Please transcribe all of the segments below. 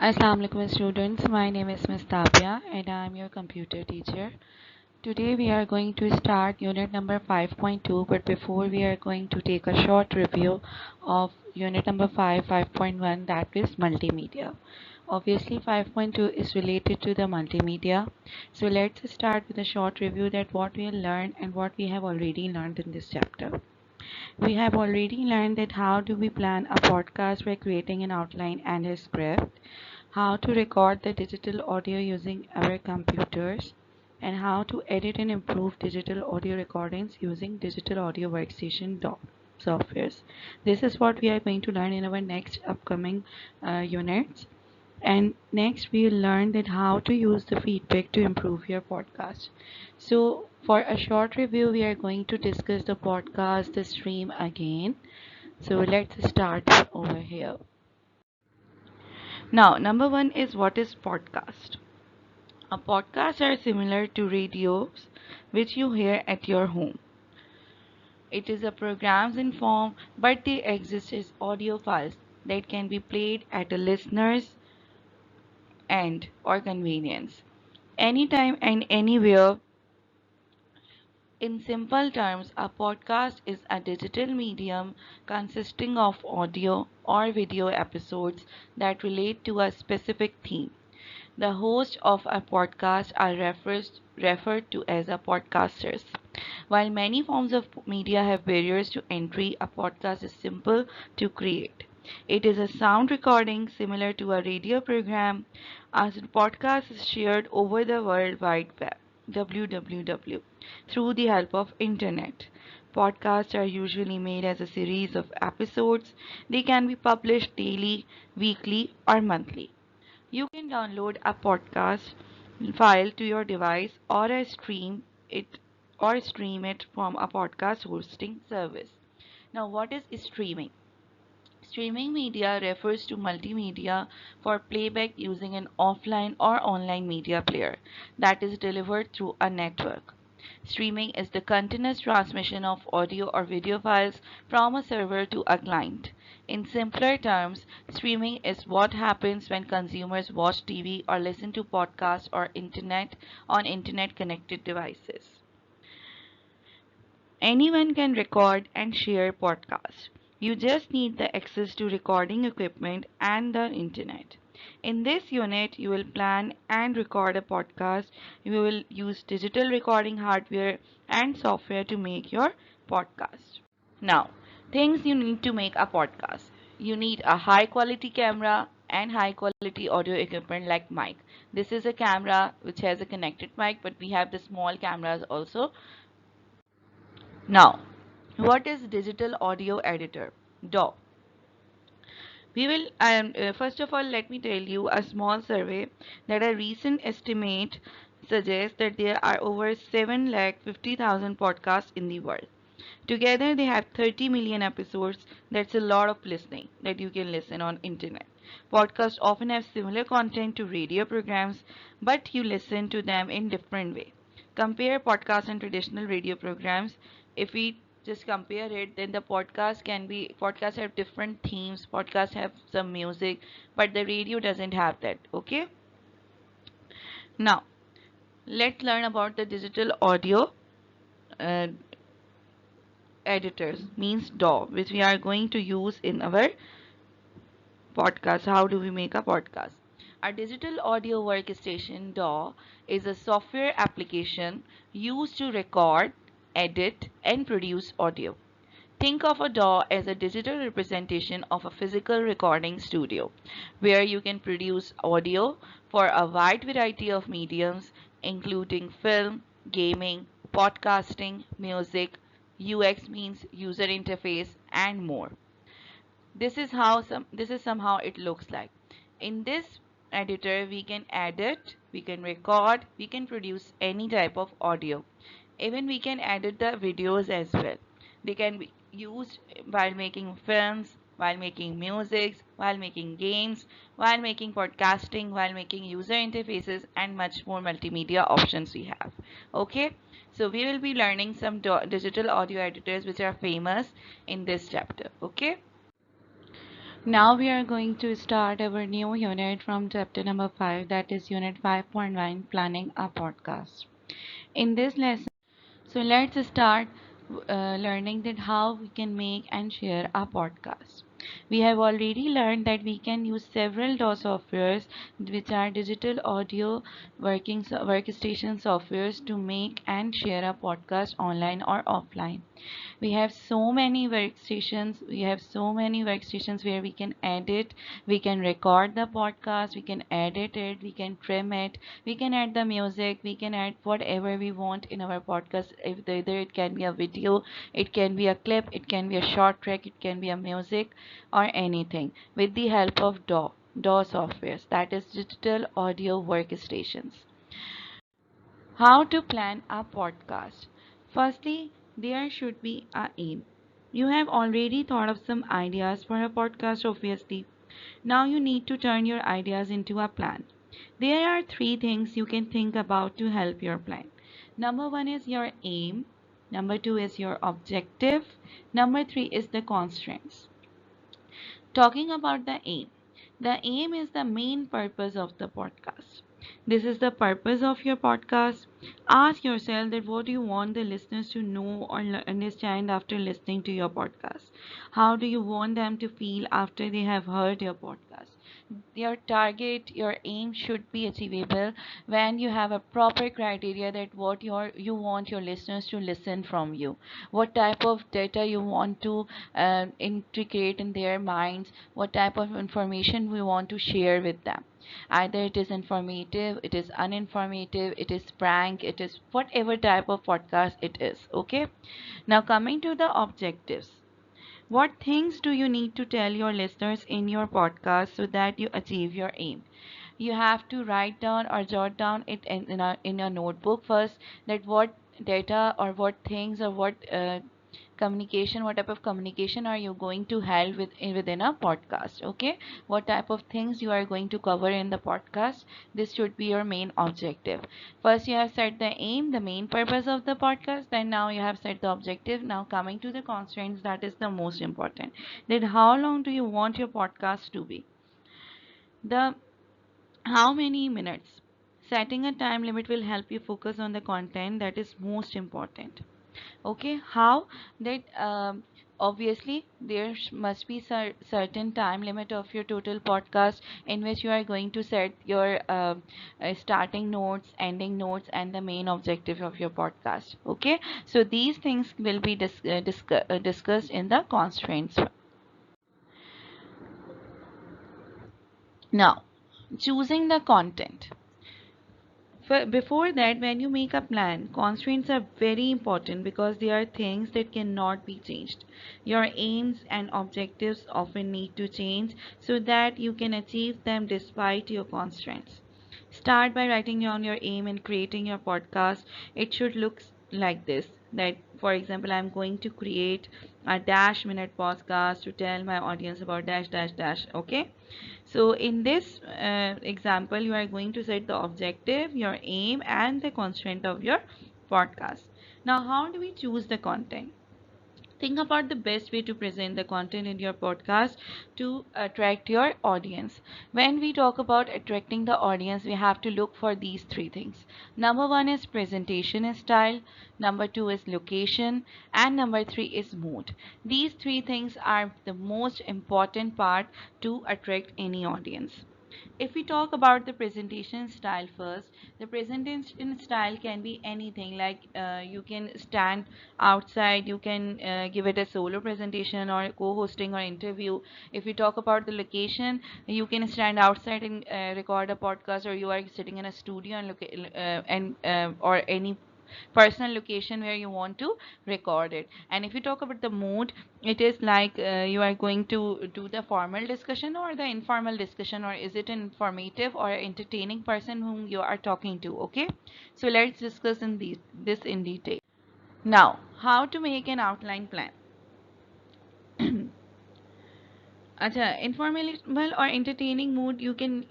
Assalamu alaikum students, my name is Ms. Tabia and I am your computer teacher. Today we are going to start unit number 5.2, but before we are going to take a short review of unit number 5.1, that is multimedia. Obviously 5.2 is related to the multimedia. So let's start with a short review that what we learned and what we have already learned in this chapter. We have already learned that how do we plan a podcast by creating an outline and a script, how to record the digital audio using our computers, and how to edit and improve digital audio recordings using digital audio workstation softwares. This is what we are going to learn in our next upcoming units. And next we'll learn that how to use the feedback to improve your podcast. So for a short review, we are going to discuss the podcast, the stream again. So let's start over here. Now, number one is what is podcast? A podcast are similar to radios which you hear at your home. It is a programs in form, but they exist as audio files that can be played at a listener's end or convenience. Anytime and anywhere. In simple terms, a podcast is a digital medium consisting of audio or video episodes that relate to a specific theme. The host of a podcast are referred to as a podcasters. While many forms of media have barriers to entry, a podcast is simple to create. It is a sound recording similar to a radio program. A podcast is shared over the World Wide Web (WWW) through the help of internet. Podcasts are usually made as a series of episodes. They can be published daily, weekly, or monthly. You can download a podcast file to your device or stream it from a podcast hosting service. Now, what is streaming? Streaming media refers to multimedia for playback using an offline or online media player that is delivered through a network. Streaming is the continuous transmission of audio or video files from a server to a client. In simpler terms, streaming is what happens when consumers watch TV or listen to podcasts or internet on internet connected devices. Anyone can record and share podcasts. You just need the access to recording equipment and the internet. In this unit, you will plan and record a podcast. You will use digital recording hardware and software to make your podcast. Now, things you need to make a podcast. You need a high quality camera and high quality audio equipment like mic. This is a camera which has a connected mic, but we have the small cameras also. Now, what is digital audio editor? DAW. We will first of all let me tell you a small survey that a recent estimate suggests that there are over 7,50,000 podcasts in the world. Together they have 30 million episodes. That's a lot of listening that you can listen on internet. Podcasts often have similar content to radio programs, but you listen to them in different way. Compare podcasts and traditional radio programs. If we just compare it, then the podcasts have different themes, podcasts have some music, but the radio doesn't have that. Okay, now let's learn about the digital audio uh, editors, means DAW, which we are going to use in our podcast. How do we make a podcast? A digital audio workstation DAW is a software application used to record, edit, and produce audio. Think of a DAW as a digital representation of a physical recording studio, where you can produce audio for a wide variety of mediums, including film, gaming, podcasting, music, UX means user interface, and more. This is somehow it looks like. In this editor, we can edit, we can record, we can produce any type of audio. Even we can edit the videos as well. They can be used while making films, while making music, while making games, while making podcasting, while making user interfaces, and much more multimedia options we have. Okay, so we will be learning some digital audio editors which are famous in this chapter. Okay. Now we are going to start our new unit from chapter number 5, that is unit 5.9, planning a podcast. In this lesson, so let's start learning that how we can make and share a podcast. We have already learned that we can use several DAW softwares, which are digital audio workstation softwares, to make and share a podcast online or offline. We have so many workstations where we can edit, we can record the podcast, we can edit it, we can trim it, we can add the music, we can add whatever we want in our podcast. If either it can be a video, it can be a clip, it can be a short track, it can be a music, or anything with the help of DAW softwares, that is digital audio workstations. How to plan a podcast. Firstly, there should be a aim. You have already thought of some ideas for a podcast, obviously. Now you need to turn your ideas into a plan. There are three things you can think about to help your plan. Number one is your aim. Number two is your objective. Number three is the constraints. Talking about the aim is the main purpose of the podcast. This is the purpose of your podcast. Ask yourself that what do you want the listeners to know or understand after listening to your podcast? How do you want them to feel after they have heard your podcast? Your target, your aim should be achievable when you have a proper criteria that you want your listeners to listen from you, what type of data you want to integrate in their minds, what type of information we want to share with them. Either it is informative, it is uninformative, it is prank, it is whatever type of podcast it is. Okay, now coming to the objectives. What things do you need to tell your listeners in your podcast so that you achieve your aim? You have to write down or jot down it in a notebook first, that what data or what things or what type of communication are you going to have within a podcast. Okay, what type of things you are going to cover in the podcast, this should be your main objective. First you have set the aim, the main purpose of the podcast, then now you have set the objective. Now coming to the constraints, that is the most important, that how long do you want your podcast to be, the how many minutes. Setting a time limit will help you focus on the content that is most important. Okay, how that obviously there must be certain time limit of your total podcast, in which you are going to set your starting notes, ending notes, and the main objective of your podcast. Okay, so these things will be discussed in the constraints. Now, choosing the content. Before that, when you make a plan, constraints are very important because they are things that cannot be changed. Your aims and objectives often need to change so that you can achieve them despite your constraints. Start by writing down your aim and creating your podcast. It should look like this, that for example, I'm going to create a dash minute podcast to tell my audience about dash dash dash. Okay, so in this example, you are going to set the objective, your aim, and the constraint of your podcast. Now, how do we choose the content? Think about the best way to present the content in your podcast to attract your audience. When we talk about attracting the audience, we have to look for these three things. Number one is presentation style, number two is location, and number three is mood. These three things are the most important part to attract any audience. If we talk about the presentation style first, the presentation style can be anything, like you can stand outside, you can give it a solo presentation or co-hosting or interview. If we talk about the location, you can stand outside and record a podcast, or you are sitting in a studio and or any personal location where you want to record it. And if you talk about the mood, it is like you are going to do the formal discussion or the informal discussion, or is it an informative or entertaining person whom you are talking to. Okay, so let's discuss this in detail. Now, how to make an outline plan. Acha, informal or entertaining mood, you can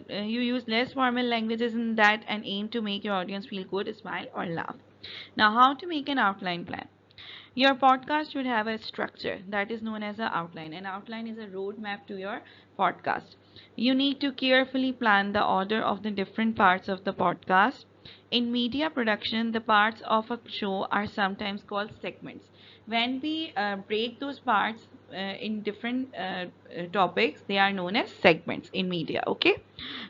you use less formal languages in that and aim to make your audience feel good, smile, or laugh. Now, how to make an outline plan. Your podcast should have a structure that is known as an outline. An outline is a roadmap to your podcast. You need to carefully plan the order of the different parts of the podcast. In media production, the parts of a show are sometimes called segments. When we break those parts in different topics, they are known as segments in media. Okay,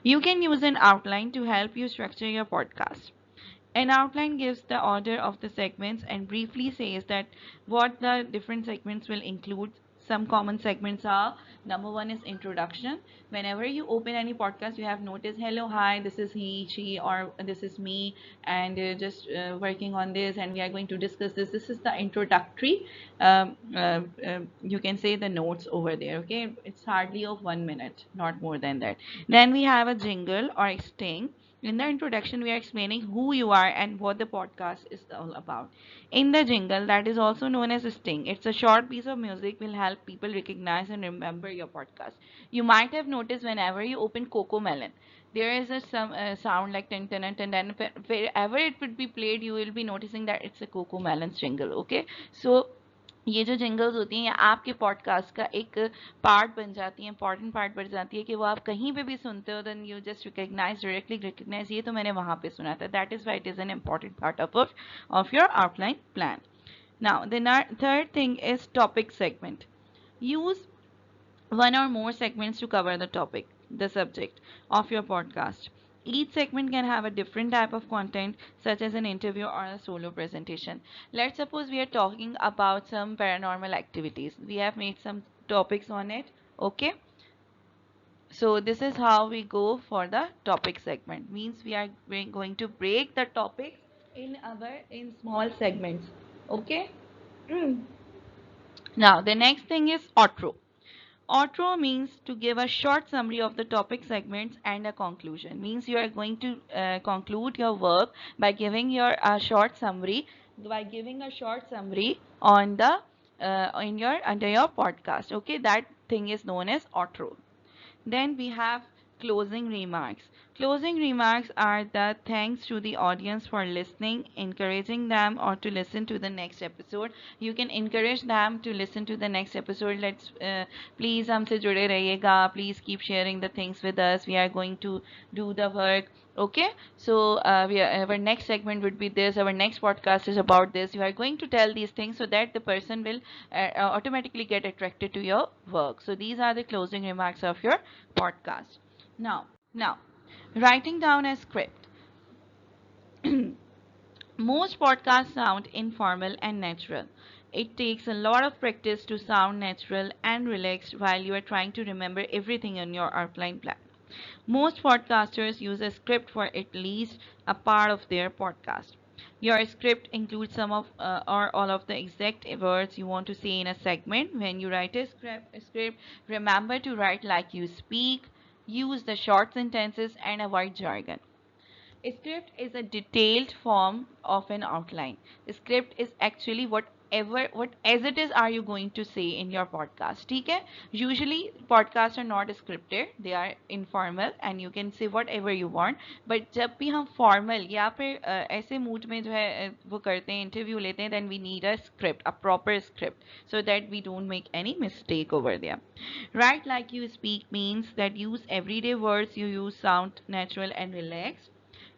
you can use an outline to help you structure your podcast. An outline gives the order of the segments and briefly says that what the different segments will include. Some common segments are: number one is introduction. Whenever you open any podcast, you have noticed, hello, hi, this is he, she, or this is me, and just working on this, and we are going to discuss this. This is the introductory. You can say the notes over there. Okay, it's hardly of 1 minute, not more than that. Then we have a jingle or a sting. In the introduction, we are explaining who you are and what the podcast is all about. In the jingle, that is also known as a sting. It's a short piece of music will help people recognize and remember your podcast. You might have noticed whenever you open Coco Melon, there is a some sound like tin tin tin, and wherever it would be played, you will be noticing that it's a Coco Melon jingle. Okay, so ये जो jingles होती हैं ये आपके podcast का एक part बन जाती हैं, इंपॉर्टेंट पार्ट बन जाती है कि वो आप कहीं पे भी सुनते हो, then you just recognise, directly recognise, ये तो मैंने वहाँ पे सुना था. That is why it is an important part of your outline plan. Now, the third thing is topic segment. Use one or more segments to cover the topic, the subject of your podcast. Each segment can have a different type of content, such as an interview or a solo presentation. Let's suppose we are talking about some paranormal activities. We have made some topics on it. Okay. So this is how we go for the topic segment. Means we are going to break the topics in small segments. Okay. Now the next thing is outro. Outro means to give a short summary of the topic segments and a conclusion. Means you are going to conclude your work by giving your short summary, on the in your under your podcast. Okay, that thing is known as outro. Then we have closing remarks. Closing remarks are the thanks to the audience for listening, encouraging them or to listen to the next episode. You can encourage them to listen to the next episode. Let's please हमसे जुड़े रहिएगा. Please keep sharing the things with us. We are going to do the work. Okay, so our next segment would be this. Our next podcast is about this. You are going to tell these things so that the person will automatically get attracted to your work. So these are the closing remarks of your podcast. Now, writing down a script. Most podcasts sound informal and natural. It takes a lot of practice to sound natural and relaxed while you are trying to remember everything in your outline plan. Most podcasters use a script for at least a part of their podcast. Your script includes some of or all of the exact words you want to say in a segment. When you write a script, remember to write like you speak, use the short sentences, and avoid jargon. A script is a detailed form of an outline. A script is actually what as it is are you going to say in your podcast. ठीक है? Usually podcasts are not scripted, they are informal and you can say whatever you want. But जब भी हम formal या फिर ऐसे mood में जो है वो करते हैं, interview लेते हैं, then we need a script, a proper script, so that we don't make any mistake over there. Write like you speak means that use everyday words you use sound natural and relaxed.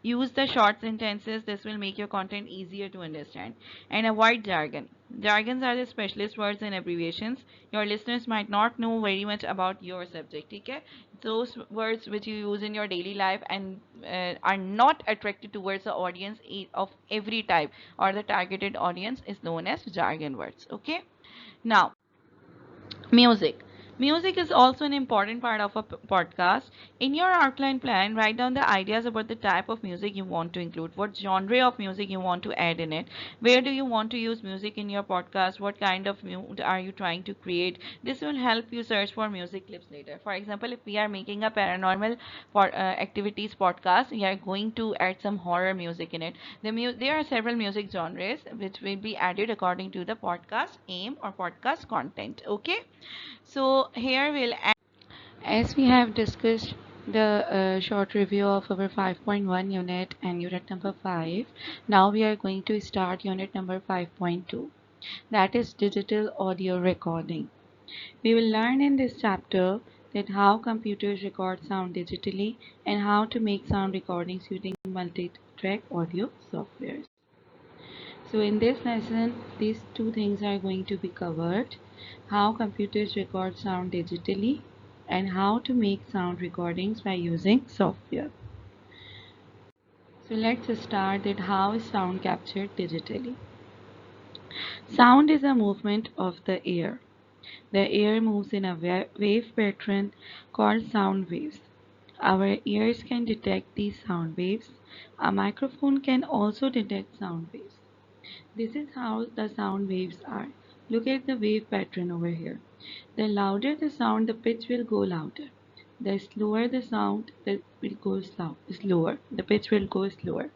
Use the short sentences. This will make your content easier to understand. And avoid jargon. Jargons are the specialist words and abbreviations. Your listeners might not know very much about your subject. Okay? Those words which you use in your daily life and are not attracted towards the audience of every type or the targeted audience is known as jargon words. Okay? Now, music. Music is also an important part of a podcast. In your outline plan, write down the ideas about the type of music you want to include, what genre of music you want to add in it, where do you want to use music in your podcast, what kind of mood are you trying to create. This will help you search for music clips later. For example, if we are making a paranormal activities podcast, we are going to add some horror music in it. There are several music genres which will be added according to the podcast aim or podcast content. Okay. So here we'll as we have discussed the short review of our 5.1 unit and unit number 5, now we are going to start unit number 5.2. that is digital audio recording. We will learn in this chapter that how computers record sound digitally and how to make sound recordings using multi-track audio software. So in this lesson, these two things are going to be covered: how computers record sound digitally and how to make sound recordings by using software. So let's start that how is sound captured digitally. Sound is a movement of the air. The air moves in a wave pattern called sound waves. Our ears can detect these sound waves. A microphone can also detect sound waves. This is how the sound waves are. Look at the wave pattern over here. The louder the sound, the pitch will go louder. The slower the sound, the will go slower. The pitch will go slower.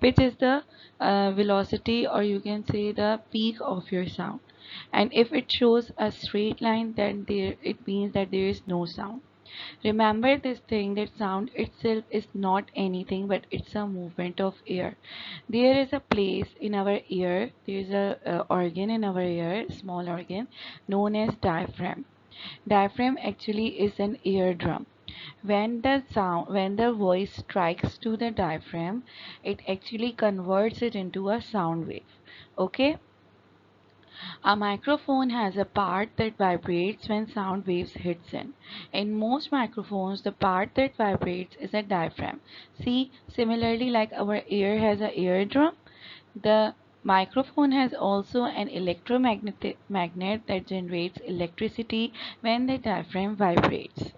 Pitch is the velocity, or you can say the peak of your sound. And if it shows a straight line, then it means that there is no sound. Remember this thing that sound itself is not anything but it's a movement of air. There is a place in our ear, there is a organ in our ear, small organ known as diaphragm. Diaphragm actually is an eardrum. When the voice strikes to the diaphragm, it actually converts it into a sound wave. Okay? A microphone has a part that vibrates when sound waves hits in. In most microphones, the part that vibrates is a diaphragm. See, similarly like our ear has a eardrum, the microphone has also an magnet that generates electricity when the diaphragm vibrates.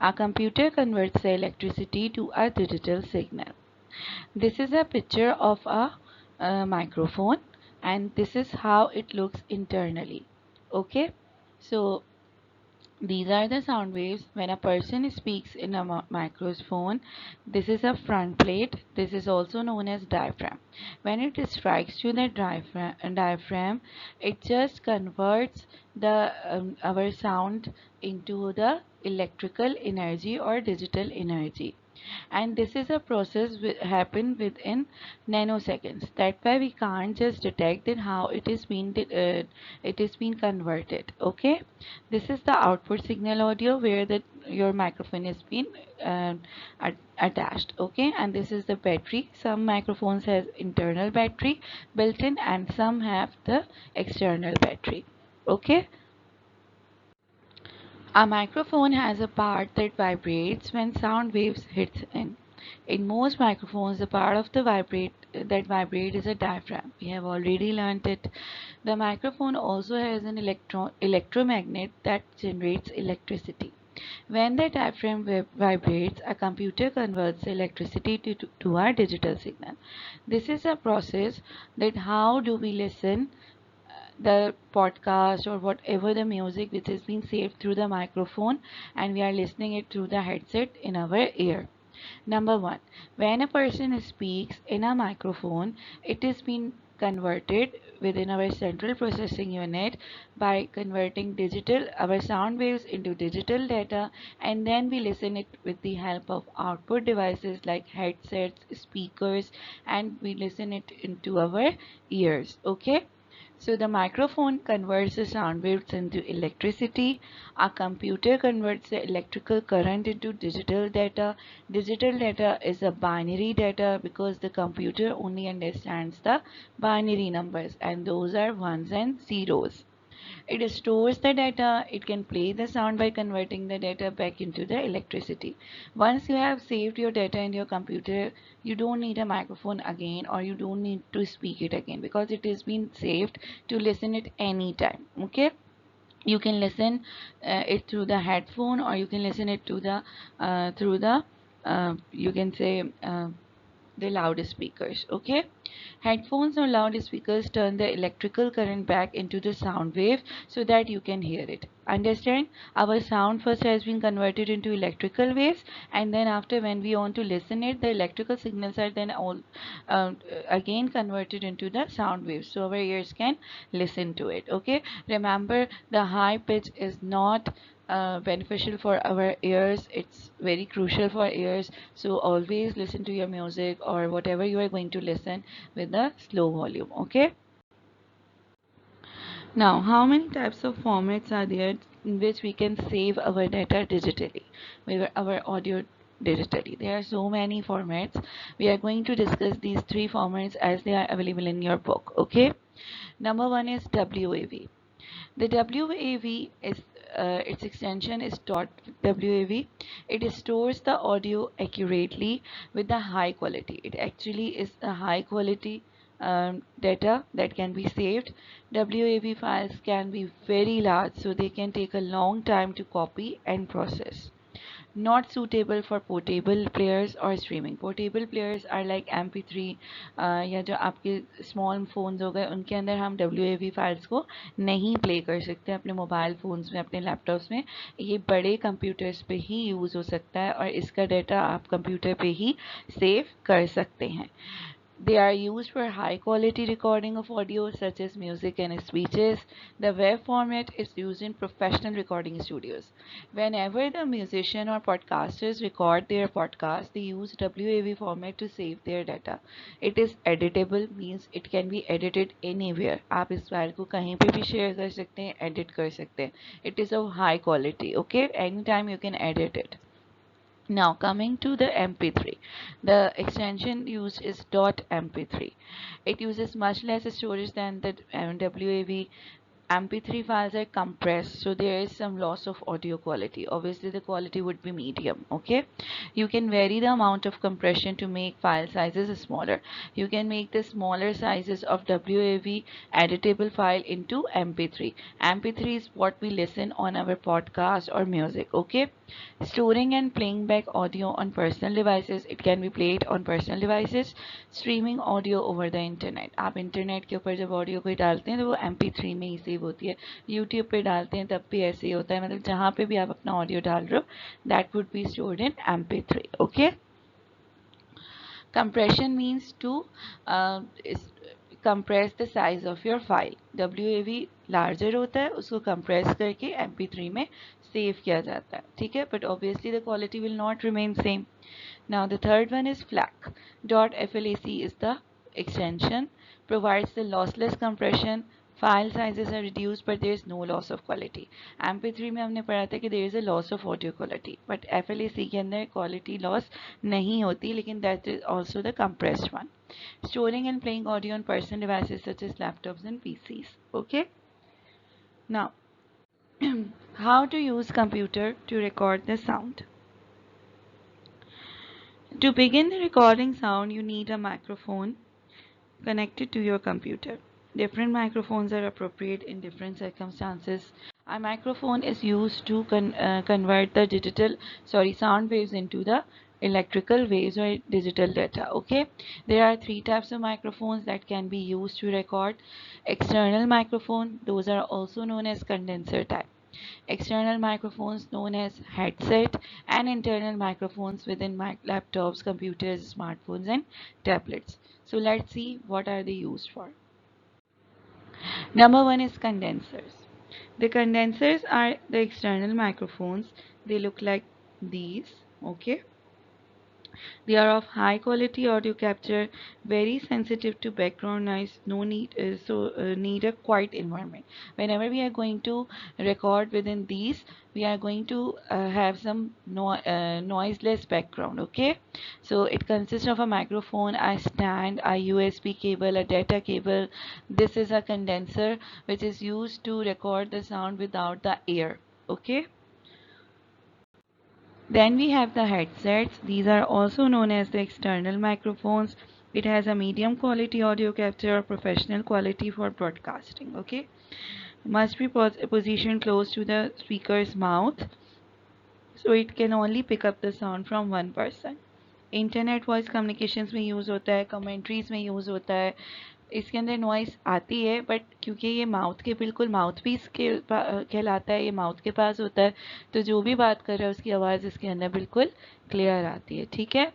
A computer converts the electricity to a digital signal. This is a picture of a microphone, and this is how it looks internally. Okay, so these are the sound waves when a person speaks in a microphone. This is a front plate. This is also known as diaphragm. When it strikes to the diaphragm, it just converts the our sound into the electrical energy or digital energy, and this is a process happen within nanoseconds. That's why we can't just detect it how it is being converted. Okay, this is the output signal audio where the your microphone is being uh, attached. Okay, and this is the battery. Some microphones has internal battery built in and some have the external battery. Okay, a microphone has a part that vibrates when sound waves hit in. In most microphones, the part of the vibrate is a diaphragm. We have already learned it. The microphone also has an electromagnet that generates electricity. When the diaphragm vibrates, a computer converts the electricity to a digital signal. This is a process that how do we listen the podcast or whatever the music which is being saved through the microphone, and we are listening it through the headset in our ear. Number one, when a person speaks in a microphone, it is being converted within our central processing unit by converting digital our sound waves into digital data, and then we listen it with the help of output devices like headsets, speakers, and we listen it into our ears. Okay, so the microphone converts the sound waves into electricity. A computer converts the electrical current into digital data. Digital data is a binary data because the computer only understands the binary numbers, and those are ones and zeros. It stores the data. It can play the sound by converting the data back into the electricity. Once you have saved your data in your computer, you don't need a microphone again, or you don't need to speak it again, because it has been saved to listen it anytime. Okay, you can listen it through the headphone, or you can listen it to the through the you can say the loudspeakers. Okay, headphones or loudspeakers turn the electrical current back into the sound wave so that you can hear it. Understand, our sound first has been converted into electrical waves, and then after when we want to listen it, the electrical signals are then all again converted into the sound waves so our ears can listen to it. Okay, remember, the high pitch is not beneficial for our ears. It's very crucial for ears, so always listen to your music or whatever you are going to listen with the slow volume. Okay, Now, how many types of formats are there in which we can save our data digitally, our audio digitally? There are so many formats. We are going to discuss these three formats as they are available in your book. Okay. Number one is WAV. The WAV is its extension is .wav. It stores the audio accurately with the high quality. It actually is a high quality data that can be saved. WAV files can be very large, so they can take a long time to copy and process. Not suitable for portable players or streaming. Portable players are like MP3 या जो आपके small phones हो गए उनके अंदर हम WAV files को नहीं प्ले कर सकते अपने मोबाइल फ़ोन्स में, अपने लैपटॉप्स में. ये बड़े कंप्यूटर्स पे ही यूज़ हो सकता है और इसका डाटा आप कंप्यूटर पे ही सेव कर सकते हैं. They are used for high quality recording of audio such as music and speeches. The WAV format is used in professional recording studios. Whenever the musician or podcasters record their podcast, they use WAV format to save their data. It is editable, means it can be edited anywhere. आप इस file को कहीं पे भी share कर सकते हैं, edit कर सकते हैं. It is of high quality. Okay, anytime you can edit it. Now coming to the MP3, the extension used is .mp3. It uses much less storage than the WAV. MP3 files are compressed, so there is some loss of audio quality. Obviously, the quality would be medium. Okay, you can vary the amount of compression to make file sizes smaller. You can make the smaller sizes of WAV editable file into MP3. MP3 is what we listen on our podcast or music. Okay, storing and playing back audio on personal devices. It can be played on personal devices. Streaming audio over the internet. आप internet के ऊपर जब audio कोई डालते हैं तो वो MP3 में ही सेव होती है. यूट्यूब पे डालते हैं तब भी ऐसे ही होता है, मतलब जहाँ पे भी आप अपना ऑडियो डाल रहे हो that would be stored in MP3. Okay. Compression means to compress the size of your file. WAV larger होता है, उसको compress करके MP3 में save किया जाता है. ठीक है, but obviously the quality will not remain same. Now the third one is FLAC. .FLAC is the extension, provides the lossless compression. File sizes are reduced but there is no loss of quality. MP3 में हमने पढ़ा था कि there is a loss of audio quality, but FLAC के अंदर quality loss नहीं होती, लेकिन that is also the compressed one. Storing and playing audio on personal devices such as laptops and PCs. Okay. Now, how to use computer to record the sound. To begin the recording sound, you need a microphone connected to your computer. Different microphones are appropriate in different circumstances. A microphone is used to convert the sound waves into the electrical waves or digital data. Okay, there are three types of microphones that can be used to record. External microphone, those are also known as condenser type. External microphones known as headset, and internal microphones within laptops, computers, smartphones and tablets. So let's see what are they used for. Number one is condensers. The condensers are the external microphones. They look like these. Okay. They are of high quality audio capture, very sensitive to background noise. No need need a quiet environment. Whenever we are going to record within these, we are going to have some noiseless background. Okay, so it consists of a microphone, a stand, a USB cable, a data cable. This is a condenser which is used to record the sound without the air. Okay. Then we have the headsets. These are also known as the external microphones. It has a medium quality audio capture or professional quality for broadcasting. Okay, must be positioned close to the speaker's mouth, so it can only pick up the sound from one person. Internet voice communications में use होता है, commentaries में use होता है. इसके अंदर noise आती है, बट क्योंकि ये माउथ के बिल्कुल माउथ पीस के कहलाता है, ये माउथ के पास होता है, तो जो भी बात कर रहा है उसकी आवाज़ इसके अंदर बिल्कुल क्लियर आती है. ठीक है.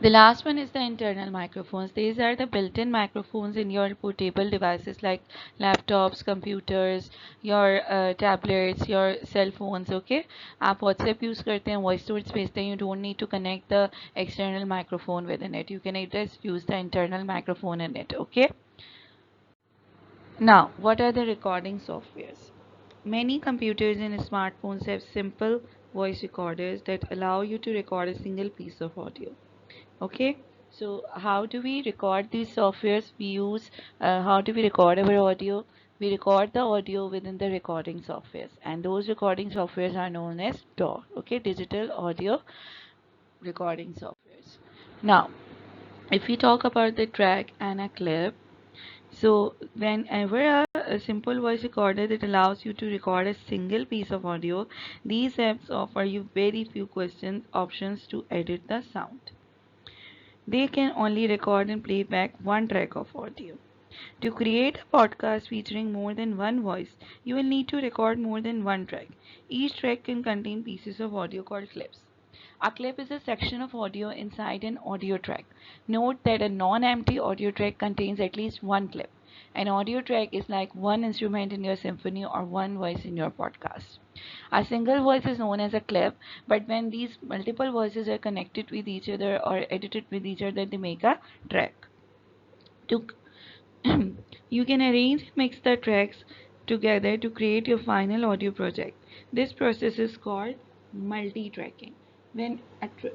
The last one is the internal microphones. These are the built-in microphones in your portable devices like laptops, computers, your tablets, your cell phones. Okay, आप WhatsApp use करते हैं, voice notes भेजते हैं. You don't need to connect the external microphone within it. You can just use the internal microphone in it. Okay. Now, what are the recording softwares? Many computers and smartphones have simple voice recorders that allow you to record a single piece of audio. Okay, so how do we record these softwares? How do we record our audio? We record the audio within the recording softwares, and those recording softwares are known as DAW. Okay, digital audio recording softwares. Now, if we talk about the track and a clip, so whenever a simple voice recorder that allows you to record a single piece of audio, these apps offer you very few questions options to edit the sound. They can only record and play back one track of audio. To create a podcast featuring more than one voice, you will need to record more than one track. Each track can contain pieces of audio called clips. A clip is a section of audio inside an audio track. Note that a non-empty audio track contains at least one clip. An audio track is like one instrument in your symphony or one voice in your podcast. A single voice is known as a clip, but when these multiple voices are connected with each other or edited with each other, they make a track. To You can arrange and mix the tracks together to create your final audio project. This process is called multi-tracking. When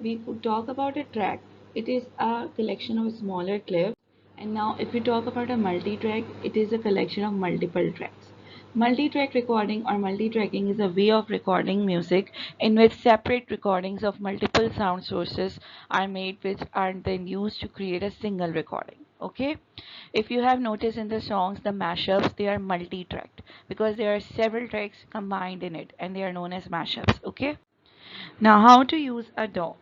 we talk about a track, it is a collection of smaller clips. And now if we talk about a multi-track, it is a collection of multiple tracks. Multi-track recording or multi-tracking is a way of recording music in which separate recordings of multiple sound sources are made, which are then used to create a single recording. Okay, if you have noticed in the songs, the mashups, they are multi-tracked because there are several tracks combined in it and they are known as mashups. Okay, now how to use a DAW?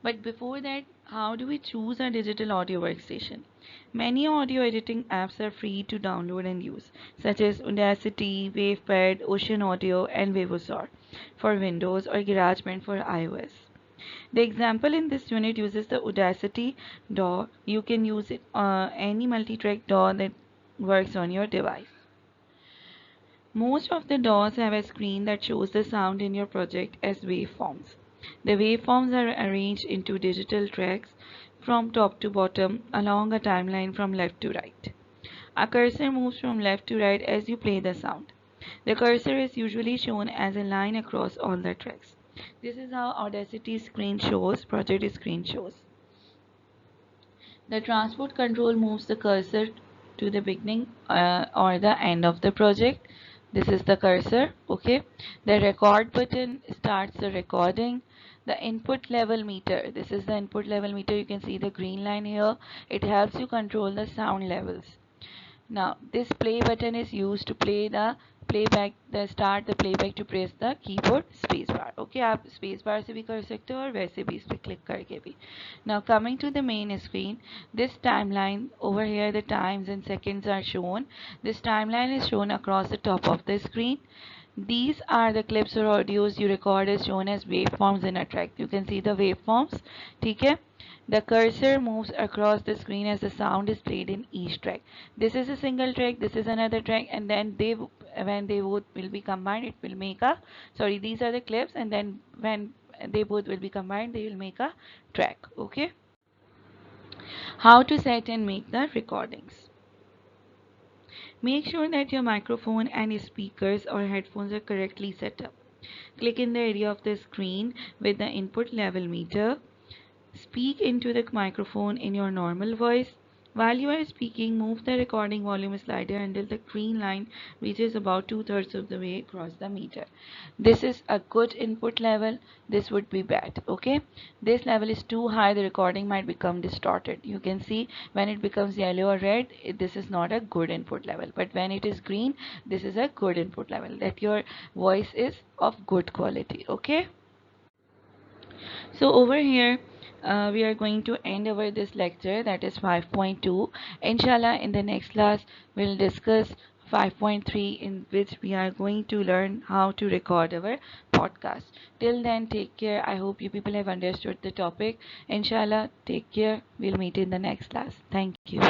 But before that, how do we choose a digital audio workstation? Many audio editing apps are free to download and use, such as Audacity, WavePad, Ocean Audio, and Vivosor for Windows or GarageBand for iOS. The example in this unit uses the Audacity DAW. You can use it any multi-track DAW that works on your device. Most of the DAWs have a screen that shows the sound in your project as waveforms. The waveforms are arranged into digital tracks from top to bottom along a timeline from left to right. A cursor moves from left to right as you play the sound. The cursor is usually shown as a line across all the tracks. This is how Audacity screen shows, project screen shows. The transport control moves the cursor to the beginning or the end of the project. This is the cursor. Okay, the record button starts the recording. The input level meter, this is the input level meter. You can see the green line here. It helps you control the sound levels. Now this play button is used to play the playback, the start the playback to press the keyboard space bar. Okay, आप space bar से भी कर सकते हो और वैसे भी इस पर क्लिक करके भी. Now coming to the main screen, this timeline over here, the times and seconds are shown. This timeline is shown across the top of the screen. These are the clips or audios you record as shown as waveforms in a track. You can see the waveforms. ठीक है. The cursor moves across the screen as the sound is played in each track. This is a single track, this is another track, and then when they both will be combined, it will make a, sorry, these are the clips, and then when they both will be combined, they will make a track. Okay. How to set and make the recordings? Make sure that your microphone and speakers or headphones are correctly set up. Click in the area of the screen with the input level meter. Speak into the microphone in your normal voice. While you are speaking, move the recording volume slider until the green line reaches about 2/3 of the way across the meter. This is a good input level. This would be bad. Okay, this level is too high, the recording might become distorted. You can see when it becomes yellow or red, this is not a good input level, but when it is green, this is a good input level, that your voice is of good quality. Okay, so over here we are going to end over this lecture, that is 5.2. Inshallah, in the next class we'll discuss 5.3, in which we are going to learn how to record our podcast. Till then, take care. I hope you people have understood the topic. Inshallah, take care. We'll meet in the next class. Thank you.